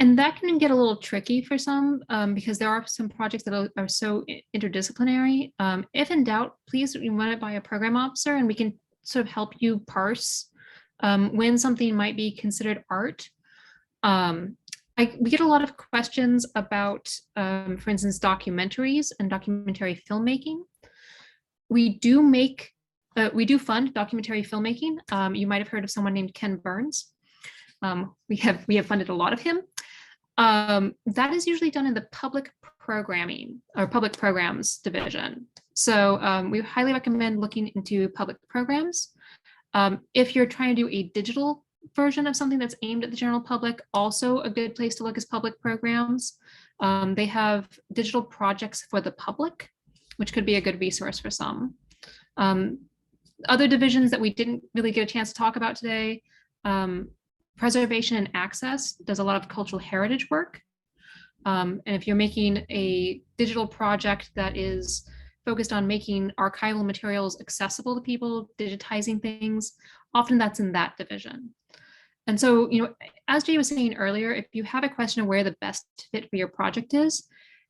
S5: And that can get a little tricky for some because there are some projects that are so interdisciplinary. If in doubt, please run it by a program officer and we can sort of help you parse when something might be considered art. We get a lot of questions about, for instance, documentaries and documentary filmmaking. We do fund documentary filmmaking. You might have heard of someone named Ken Burns. We have funded a lot of him. That is usually done in the public programming or public programs division. So we highly recommend looking into public programs. If you're trying to do a digital version of something that's aimed at the general public, also a good place to look is public programs. They have digital projects for the public, which could be a good resource for some. Other divisions that we didn't really get a chance to talk about today, Preservation and Access does a lot of cultural heritage work. And if you're making a digital project that is focused on making archival materials accessible to people, digitizing things, often that's in that division. And so, as Jay was saying earlier, if you have a question of where the best fit for your project is,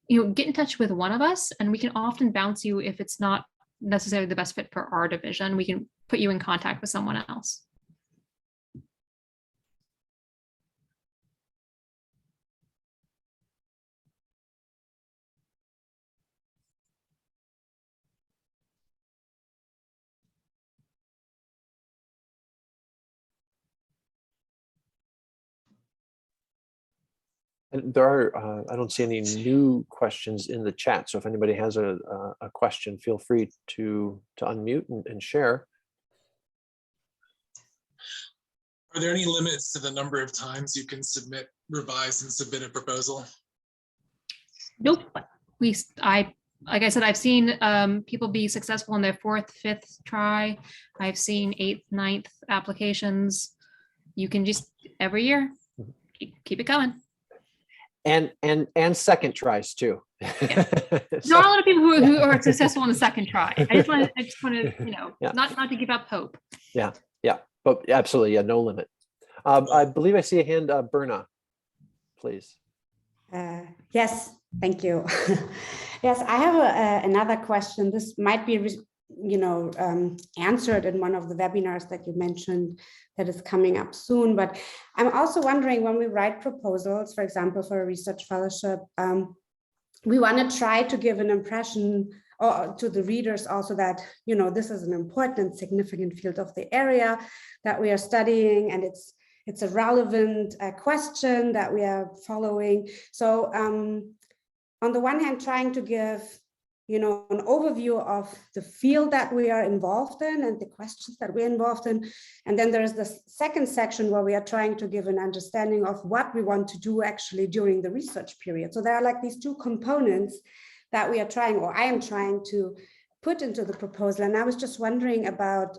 S5: get in touch with one of us and we can often bounce you if it's not necessarily the best fit for our division. We can put you in contact with someone else.
S1: And there are, I don't see any new questions in the chat. So if anybody has a question, feel free to unmute and share.
S6: Are there any limits to the number of times you can revise and submit a proposal?
S5: Nope. Like I said, I've seen people be successful in their 4th, 5th try. I've seen 8th, 9th applications. You can just every year keep it coming.
S1: And second tries too.
S5: There are a lot of people who are successful in the second try. I just want to, you know,
S1: Yeah.
S5: not to give up hope.
S1: Yeah, but absolutely, yeah, no limit. I believe I see a hand, Berna, please.
S7: Yes, thank you. Yes, I have another question. This might be, answered in one of the webinars that you mentioned that is coming up soon. But I'm also wondering, when we write proposals, for example, for a research fellowship, we want to try to give an impression to the readers also that, this is an important, significant field of the area that we are studying, and it's a relevant question that we are following. So on the one hand, trying to give, an overview of the field that we are involved in and the questions that we're involved in. And then there's the second section where we are trying to give an understanding of what we want to do actually during the research period. So there are like these two components that we are trying, or I am trying to put into the proposal. And I was just wondering about,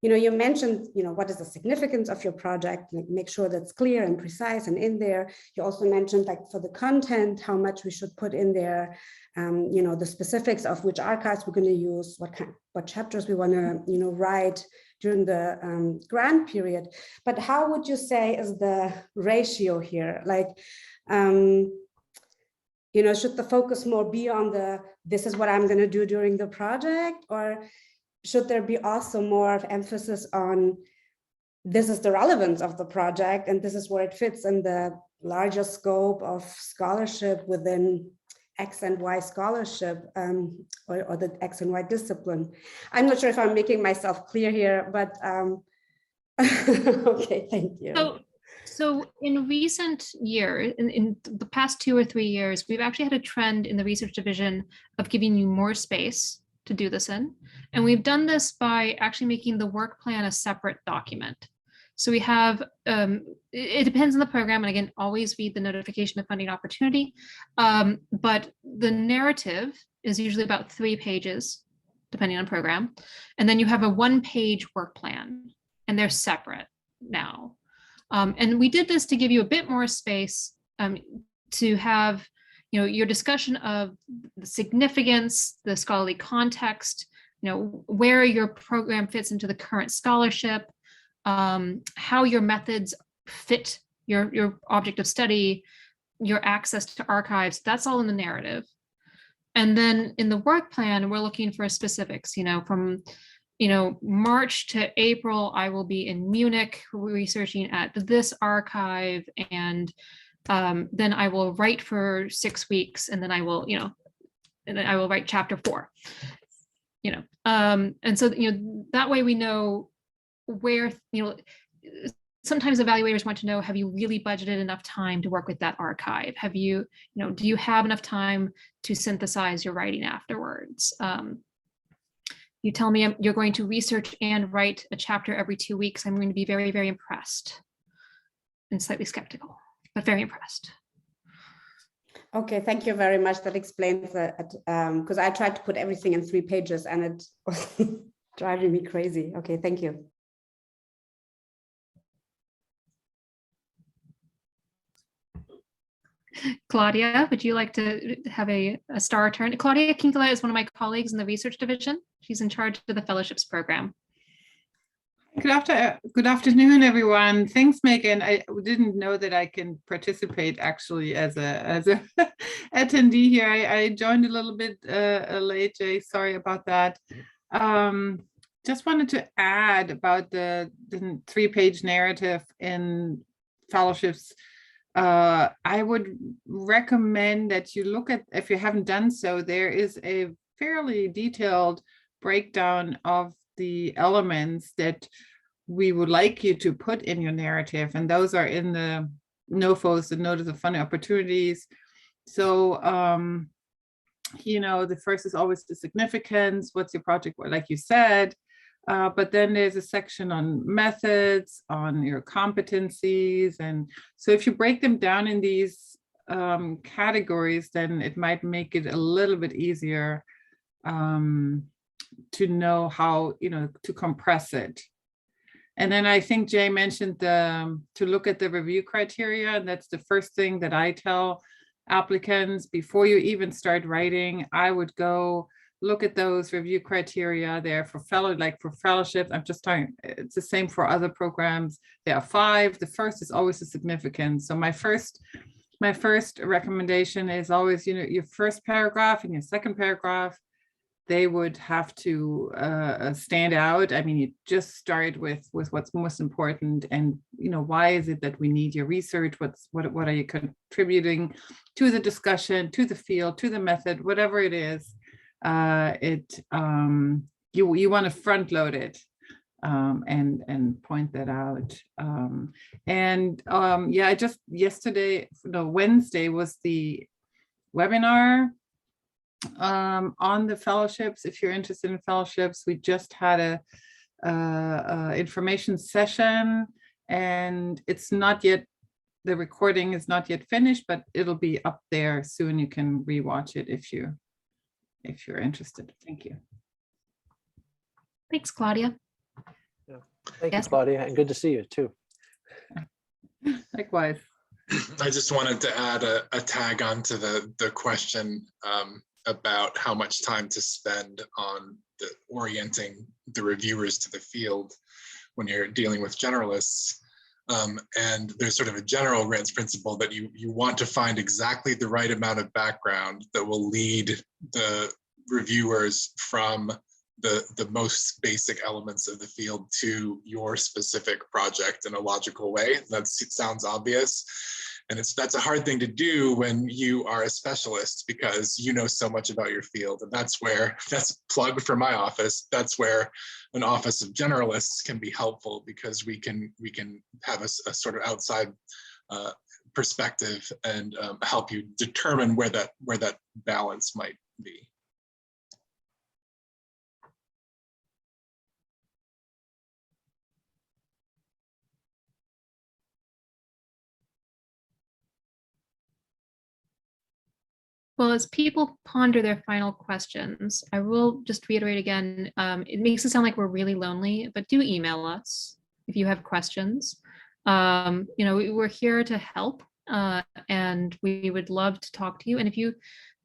S7: you mentioned, what is the significance of your project, make sure that's clear and precise and in there. You also mentioned, like, for the content, how much we should put in there, the specifics of which archives we're going to use, what chapters we want to, write during the grant period. But how would you say is the ratio here? Like, should the focus more be on this is what I'm going to do during the project, or should there be also more of emphasis on this is the relevance of the project and this is where it fits in the larger scope of scholarship within X and Y scholarship, or the X and Y discipline? I'm not sure if I'm making myself clear here, but okay, thank you.
S5: So in recent years, in the past 2 or 3 years, we've actually had a trend in the research division of giving you more space to do this in. And we've done this by actually making the work plan a separate document. So we have, it depends on the program, and again, always read the notification of funding opportunity. But the narrative is usually about 3 pages, depending on program. And then you have a 1-page work plan, and they're separate now. And we did this to give you a bit more space to have, your discussion of the significance, the scholarly context, where your program fits into the current scholarship, how your methods fit your object of study, your access to archives. That's all in the narrative. And then in the work plan, we're looking for specifics, from March to April, I will be in Munich researching at this archive, and then I will write for 6 weeks, and then I will, and then I will write chapter 4, and so, that way we know where, sometimes evaluators want to know, have you really budgeted enough time to work with that archive? Have you, do you have enough time to synthesize your writing afterwards? You tell me you're going to research and write a chapter every 2 weeks, I'm going to be very, very impressed and slightly skeptical, but very impressed.
S7: Okay, thank you very much. That explains that, because I tried to put everything in 3 pages and it was driving me crazy. Okay, thank you.
S5: Claudia, would you like to have a star turn? Claudia Kinkela is one of my colleagues in the research division. She's in charge of the fellowships program.
S4: Good afternoon, everyone. Thanks, Meaghan. I didn't know that I can participate actually as a attendee here. I joined a little bit late, Jay. Sorry about that. just wanted to add about the 3-page narrative in fellowships. I would recommend that you look at, if you haven't done so, there is a fairly detailed breakdown of the elements that we would like you to put in your narrative. And those are in the NOFOs, the Notice of Funding Opportunities. So, the first is always the significance. What's your project, like you said? But then there's a section on methods, on your competencies. And so if you break them down in these categories, then it might make it a little bit easier to know how, to compress it. And then I think Jay mentioned to look at the review criteria. That's the first thing that I tell applicants before you even start writing. I would go look at those review criteria there for fellowships. I'm just talking, it's the same for other programs. There are 5. The first is always the significance. So my first recommendation is always, your first paragraph and your second paragraph, they would have to stand out. I mean, you just start with what's most important, and why is it that we need your research? What are you contributing to the discussion, to the field, to the method, whatever it is. You want to front load it and point that out. Wednesday was the webinar on the fellowships. If you're interested in fellowships, we just had a information session, and it's not yet, the recording is not yet finished, but it'll be up there soon. You can rewatch it if you're interested. Thank you.
S5: Thanks, Claudia.
S1: Yeah. Thank
S5: Yes.
S1: you, Claudia, and good to see you too.
S4: Likewise.
S6: I just wanted to add a tag onto the question about how much time to spend on orienting the reviewers to the field when you're dealing with generalists. And there's sort of a general RANDS principle that you want to find exactly the right amount of background that will lead the reviewers from the most basic elements of the field to your specific project in a logical way. That sounds obvious. And that's a hard thing to do when you are a specialist, because you know so much about your field. And that's plug for my office. That's where an office of generalists can be helpful, because we can have a sort of outside perspective and help you determine where that balance might be.
S5: Well, as people ponder their final questions, I will just reiterate again, it makes it sound like we're really lonely, but do email us if you have questions. We're here to help, and we would love to talk to you. And if you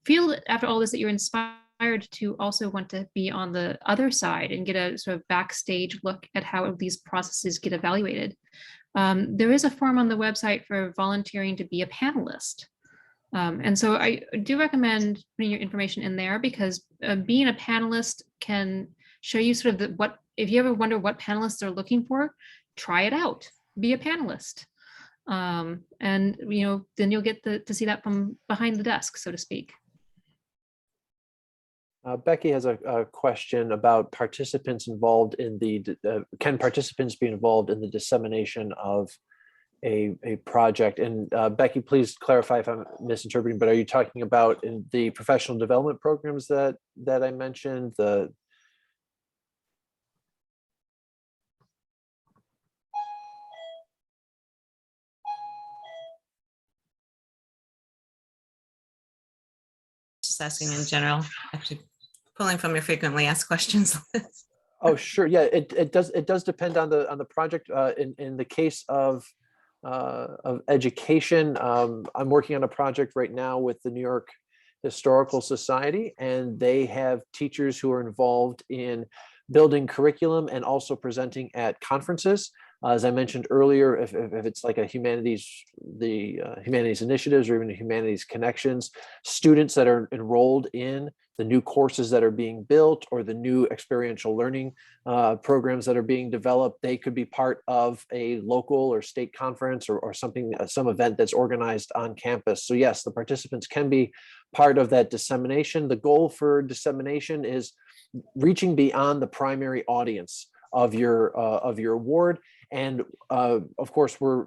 S5: feel that after all this that you're inspired to also want to be on the other side and get a sort of backstage look at how these processes get evaluated, there is a form on the website for volunteering to be a panelist. And so I do recommend putting your information in there, because being a panelist can show you sort of if you ever wonder what panelists are looking for, try it out, be a panelist. And then you'll get to see that from behind the desk, so to speak.
S1: Becky has a question about participants involved in can participants be involved in the dissemination of a project? And Becky, please clarify if I'm misinterpreting, but are you talking about in the professional development programs that I mentioned?
S8: Just asking in general, actually pulling from your frequently asked questions list.
S1: Oh, sure. Yeah, it does depend on the project. In the case of education, I'm working on a project right now with the New York Historical Society, and they have teachers who are involved in building curriculum and also presenting at conferences. As I mentioned earlier, if it's like a humanities initiatives, or even humanities connections, students that are enrolled in new courses that are being built or the new experiential learning programs that are being developed. They could be part of a local or state conference or something, some event that's organized on campus. So yes, the participants can be part of that dissemination. The goal for dissemination is reaching beyond the primary audience of your award. And of course, we're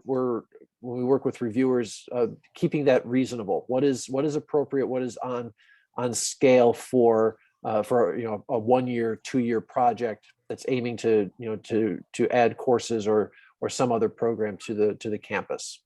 S1: when we work with reviewers, keeping that reasonable. What is appropriate? What is on scale for a 1 year, 2 year project that's aiming to to add courses or some other program to the campus.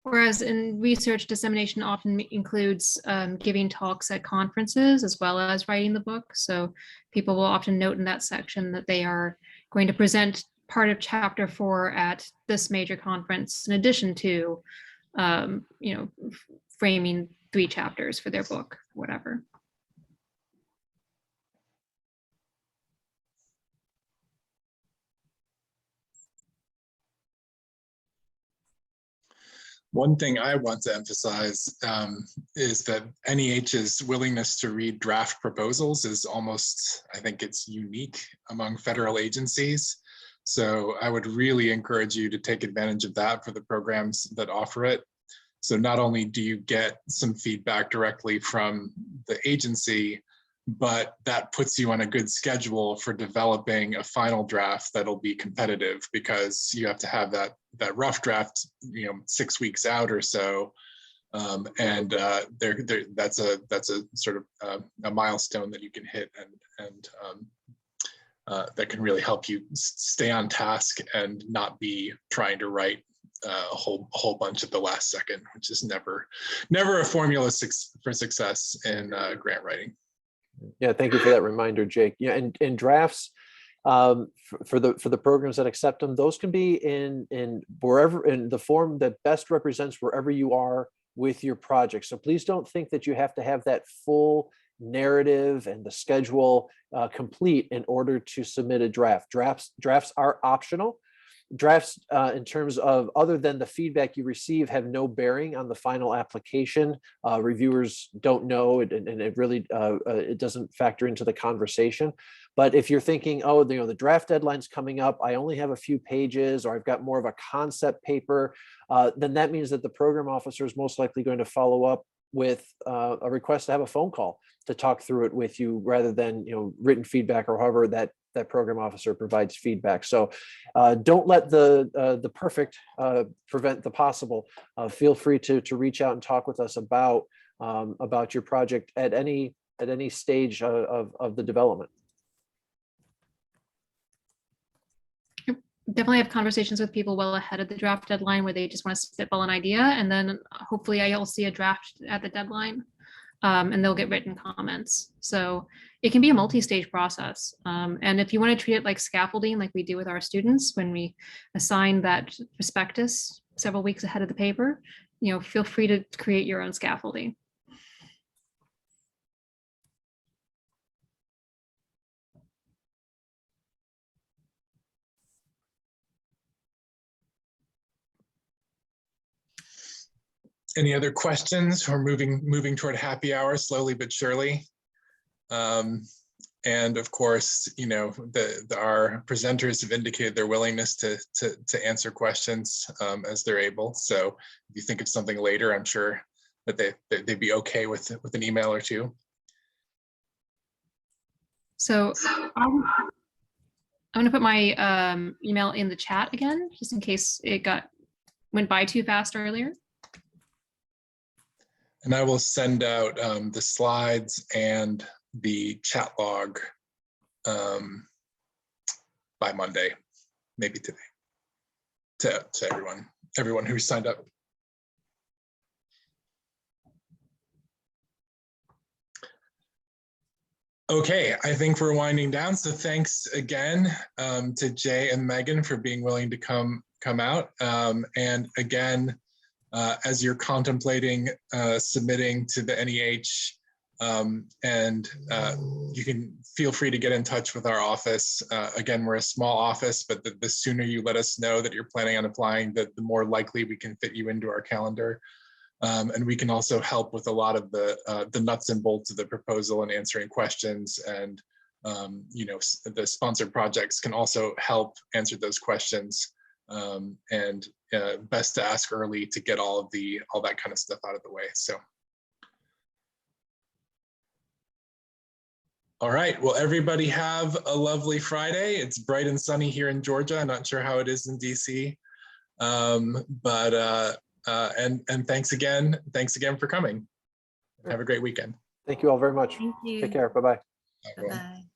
S5: Whereas in research, dissemination often includes giving talks at conferences as well as writing the book. So people will often note in that section that they are going to present part of chapter 4 at this major conference, in addition to, framing 3 chapters for their book, whatever.
S6: One thing I want to emphasize is that NEH's willingness to read draft proposals is almost, I think it's unique among federal agencies. So I would really encourage you to take advantage of that for the programs that offer it. So not only do you get some feedback directly from the agency, but that puts you on a good schedule for developing a final draft that'll be competitive, because you have to have that rough draft 6 weeks out or so, and that's a sort of a milestone that you can hit, and that can really help you stay on task and not be trying to write a whole bunch at the last second, which is never a formula for success in grant writing.
S1: Yeah, thank you for that reminder, Jake. Yeah, and drafts for the programs that accept them, those can be in wherever, in the form that best represents wherever you are with your project. So please don't think that you have to have that full narrative and the schedule complete in order to submit a draft. Drafts are optional. Drafts, in terms of other than the feedback you receive, have no bearing on the final application. Reviewers don't know it, and it really it doesn't factor into the conversation. But if you're thinking, oh, the draft deadline's coming up, I only have a few pages, or I've got more of a concept paper, then that means that the program officer is most likely going to follow up with a request to have a phone call to talk through it with you, rather than written feedback, or however that program officer provides feedback. So don't let the perfect prevent the possible. Feel free to reach out and talk with us about your project at any stage of the development.
S5: Definitely have conversations with people well ahead of the draft deadline, where they just want to spitball an idea, and then hopefully I'll see a draft at the deadline, and they'll get written comments. So it can be a multi-stage process. And if you want to treat it like scaffolding, like we do with our students when we assign that prospectus several weeks ahead of the paper, feel free to create your own scaffolding.
S6: Any other questions? We're moving toward happy hour slowly but surely. And of course, our presenters have indicated their willingness to answer questions as they're able. So if you think of something later, I'm sure that they'd be okay with an email or two.
S5: So I'm going to put my email in the chat again, just in case it went by too fast earlier.
S6: And I will send out the slides and the chat log by Monday, maybe today, to everyone who signed up. Okay, I think we're winding down. So thanks again to Jay and Meaghan for being willing to come out. And again, as you're contemplating submitting to the NEH, and you can feel free to get in touch with our office. Again, we're a small office, but the sooner you let us know that you're planning on applying, the more likely we can fit you into our calendar. And we can also help with a lot of the nuts and bolts of the proposal and answering questions. And you know, the sponsored projects can also help answer those questions. And best to ask early to get all that kind of stuff out of the way. So. All right, well, everybody have a lovely Friday. It's bright and sunny here in Georgia. I'm not sure how it is in DC, but thanks again. Thanks again for coming. Have a great weekend.
S1: Thank you all very much.
S8: Thank you.
S1: Take care. Bye-bye.
S6: Everyone.
S8: Bye-bye.